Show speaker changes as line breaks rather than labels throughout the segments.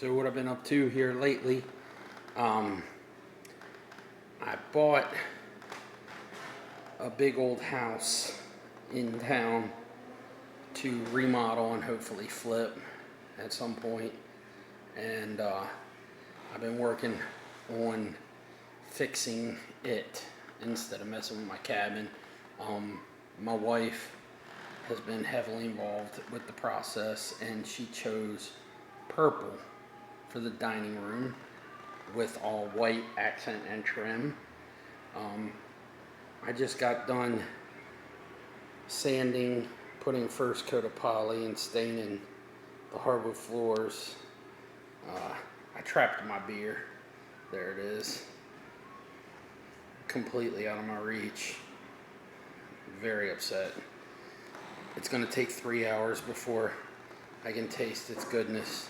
So what I've been up to here lately, I bought a big old house in town to remodel and hopefully flip at some point. And I've been working on fixing it instead of messing with my cabin. My wife has been heavily involved with the process, and she chose purple for the dining room with all white accent and trim. I just got done sanding, putting first coat of poly and staining the hardwood floors. I trapped my beer. There it is. Completely out of my reach. Very upset. It's going to take 3 hours before I can taste its goodness.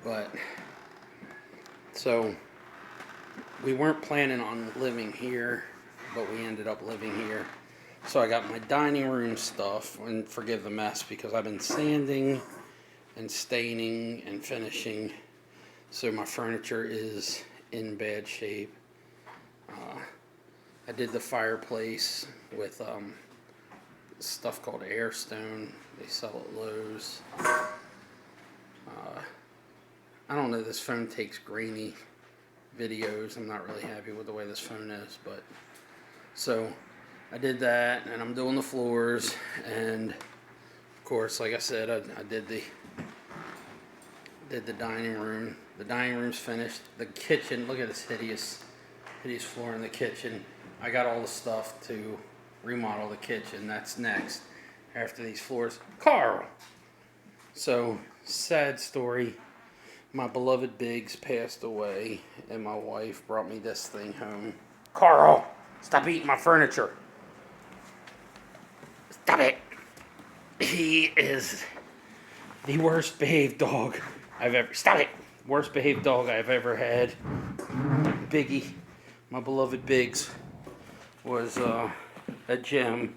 But, so, we weren't planning on living here, but we ended up living here. So I got my dining room stuff, and forgive the mess because I've been sanding and staining and finishing. So my furniture is in bad shape. I did the fireplace with stuff called Airstone. They sell at Lowe's. I don't know, this phone takes grainy videos. I'm not really happy with the way this phone is, but so I did that, and I'm doing the floors, and of course, like I said, I did the dining room. The dining room's finished. The kitchen, look at this hideous floor in the kitchen. I got all the stuff to remodel the kitchen. That's next after these floors. Carl! So, sad story. My beloved Biggs passed away, and my wife brought me this thing home. Carl! Stop eating my furniture! Stop it! He is the worst behaved dog I've ever... Stop it! Worst behaved dog I've ever had. Biggie, my beloved Biggs, was a gem.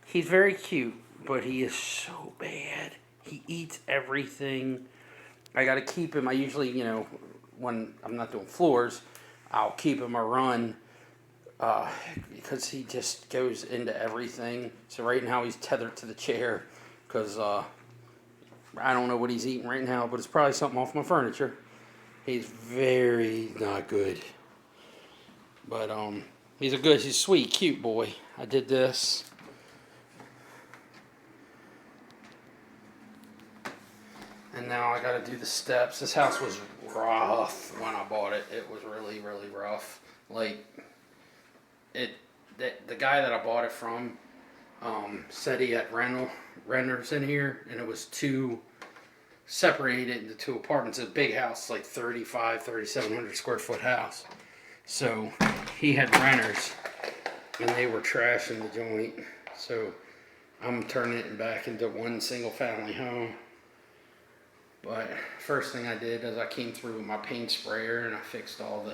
He's very cute, but he is so bad. He eats everything. I gotta keep him. I usually, when I'm not doing floors, I'll keep him a run because he just goes into everything. So right now he's tethered to the chair because I don't know what he's eating right now, but it's probably something off my furniture. He's very not good. But he's a sweet, cute boy. I did this. And now I gotta do the steps. This house was rough when I bought it. It was really, really rough. Like, the guy that I bought it from said he had renters in here, and it was separated into two apartments. It's a big house, like 3,700 square foot house. So he had renters, and they were trashing the joint. So I'm turning it back into one single family home. But first thing I did is I came through with my paint sprayer and I fixed all the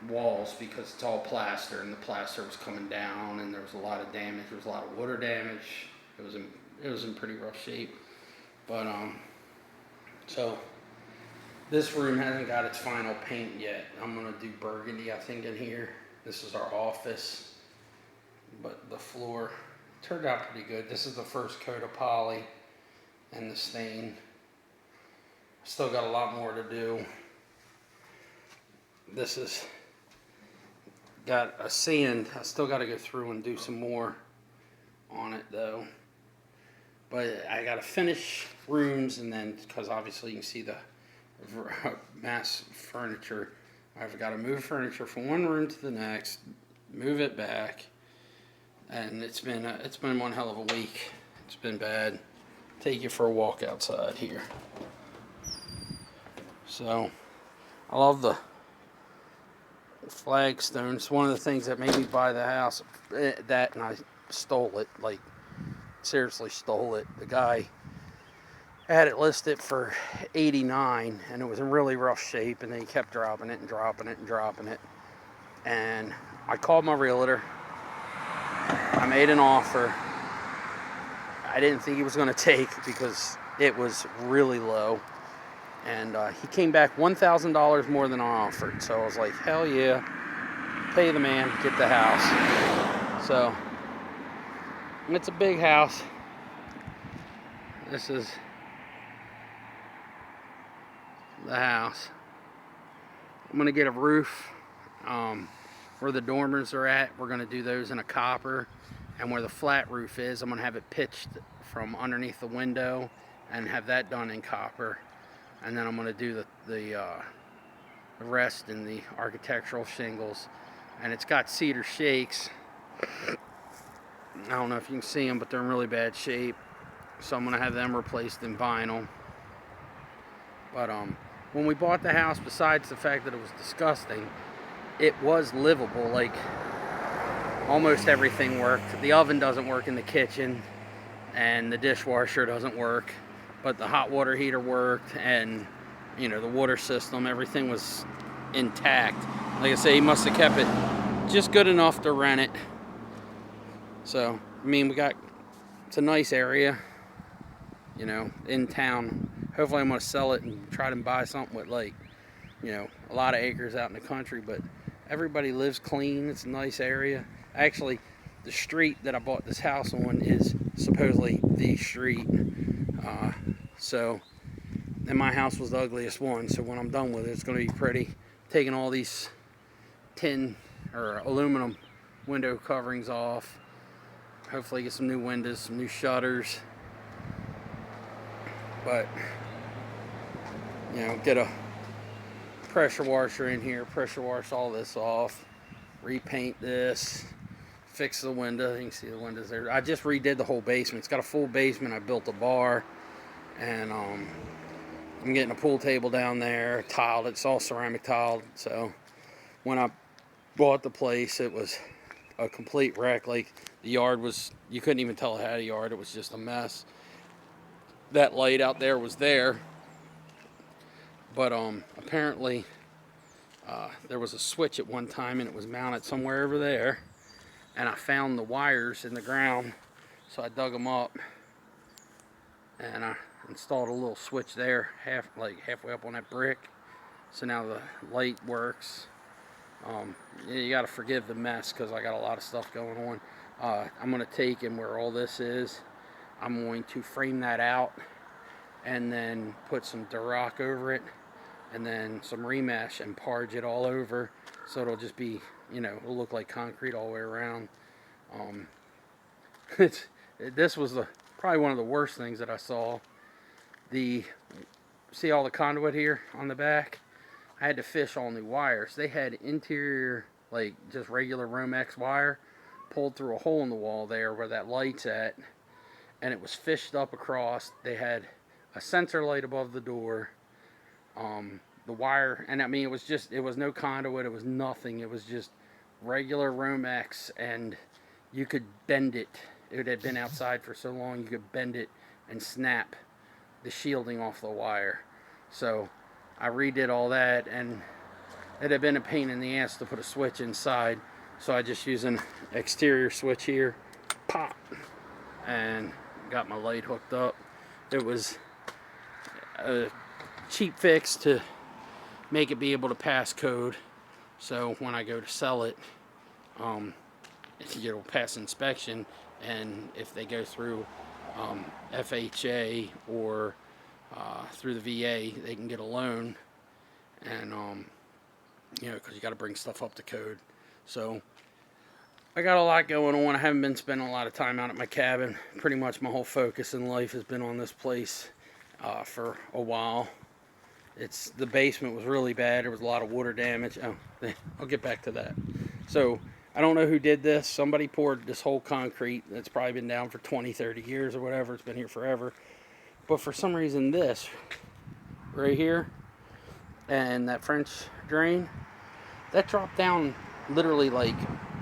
walls because it's all plaster, and the plaster was coming down, and there was a lot of damage. There was a lot of water damage. It was in pretty rough shape. But so this room hasn't got its final paint yet. I'm gonna do burgundy, I think, in here. This is our office, but the floor turned out pretty good. This is the first coat of poly and the stain. Still got a lot more to do. This is got a sand. I still got to go through and do some more on it though. But I got to finish rooms, and then because obviously you can see the mass furniture, I've got to move furniture from one room to the next, move it back, and it's been one hell of a week. It's been bad. Take you for a walk outside here. So, I love the flagstones. It's one of the things that made me buy the house. That, and I stole it. Like, seriously stole it. The guy had it listed for $89, and it was in really rough shape, and then he kept dropping it and dropping it and dropping it. And I called my realtor. I made an offer. I didn't think he was going to take because it was really low. And he came back $1,000 more than I offered. So I was like, hell yeah, pay the man, get the house. So it's a big house. This is the house. I'm gonna get a roof where the dormers are at. We're gonna do those in a copper, and where the flat roof is, I'm gonna have it pitched from underneath the window and have that done in copper. And then I'm gonna do the rest in the architectural shingles. And it's got cedar shakes. I don't know if you can see them, but they're in really bad shape. So I'm gonna have them replaced in vinyl. But when we bought the house, besides the fact that it was disgusting, it was livable. Like, almost everything worked. The oven doesn't work in the kitchen, and the dishwasher doesn't work, but the hot water heater worked, and you know, the water system, everything was intact. Like I say, he must have kept it just good enough to rent it. So I mean, it's a nice area, you know, in town. Hopefully I'm going to sell it and try to buy something with, like, you know, a lot of acres out in the country. But everybody lives clean. It's a nice area. Actually, the street that I bought this house on is supposedly the street. And my house was the ugliest one. So when I'm done with it, it's going to be pretty. Taking all these tin or aluminum window coverings off. Hopefully get some new windows, some new shutters. But, you know, get a pressure washer in here, pressure wash all this off, repaint this, fix the window. You can see the windows there. I just redid the whole basement. It's got a full basement. I built a bar, and I'm getting a pool table down there, tiled. It's all ceramic tiled. So when I bought the place, it was a complete wreck. Like, the yard was, you couldn't even tell it had a yard. It was just a mess. That light out there was there, but apparently there was a switch at one time, and it was mounted somewhere over there, and I found the wires in the ground, so I dug them up, and I installed a little switch there, halfway up on that brick. So now the light works. You got to forgive the mess, because I got a lot of stuff going on. I'm going to take, and where all this is, I'm going to frame that out and then put some Durock over it, and then some remesh, and parge it all over, so it'll just be, you know, it'll look like concrete all the way around. This was probably one of the worst things that I saw. See all the conduit here on the back? I had to fish all new wires. They had interior, like just regular Romex wire, pulled through a hole in the wall there where that light's at, and it was fished up across. They had a sensor light above the door, the wire, and I mean, it was no conduit, it was nothing. It was just regular Romex, and you could bend it. It had been outside for so long, you could bend it and snap the shielding off the wire. So I redid all that, and it had been a pain in the ass to put a switch inside. So I just used an exterior switch here, pop, and got my light hooked up. It was a cheap fix to make it be able to pass code. So when I go to sell it, it'll pass inspection, and if they go through FHA or through the VA, they can get a loan, and you know, because you got to bring stuff up to code. So I got a lot going on. I haven't been spending a lot of time out at my cabin. Pretty much my whole focus in life has been on this place for a while. The basement was really bad. There was a lot of water damage. I'll get back to that. So I don't know who did this. Somebody poured this whole concrete that's probably been down for 20, 30 years or whatever. It's been here forever. But for some reason, this right here and that French drain, that dropped down literally like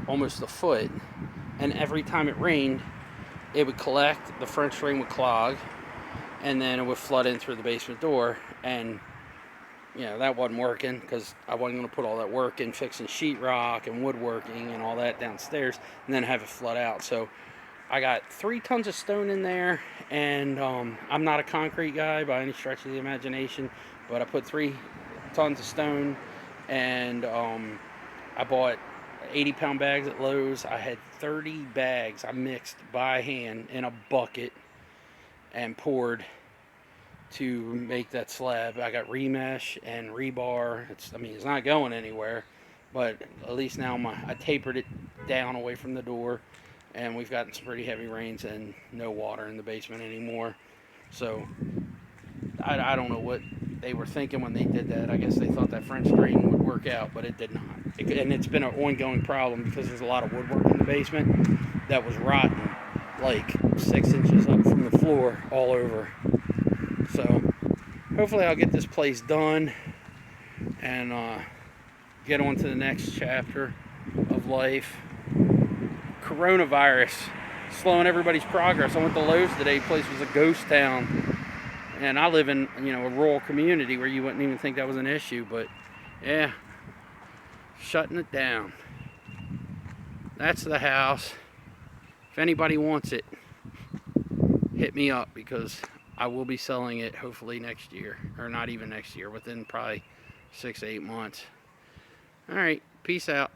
almost a foot. And every time it rained, it would collect, the French drain would clog, and then it would flood in through the basement door. And you know, that wasn't working, because I wasn't going to put all that work in fixing sheetrock and woodworking and all that downstairs and then have it flood out. So I got 3 tons of stone in there, and I'm not a concrete guy by any stretch of the imagination, But I put 3 tons of stone, and I bought 80-pound bags at Lowe's. I had 30 bags I mixed by hand in a bucket and poured to make that slab. I got remesh and rebar. I mean, it's not going anywhere, but at least now I tapered it down away from the door, and we've gotten some pretty heavy rains and no water in the basement anymore. So I don't know what they were thinking when they did that. I guess they thought that French drain would work out, but it did not. And it's been an ongoing problem because there's a lot of woodwork in the basement that was rotten, like 6 inches up from the floor all over. So hopefully I'll get this place done and get on to the next chapter of life. Coronavirus slowing everybody's progress. I went to Lowe's today. The place was a ghost town. And I live in, a rural community where you wouldn't even think that was an issue, but yeah, shutting it down. That's the house. If anybody wants it, hit me up, because I will be selling it hopefully next year, or not even next year, within probably 6 to 8 months. All right, peace out.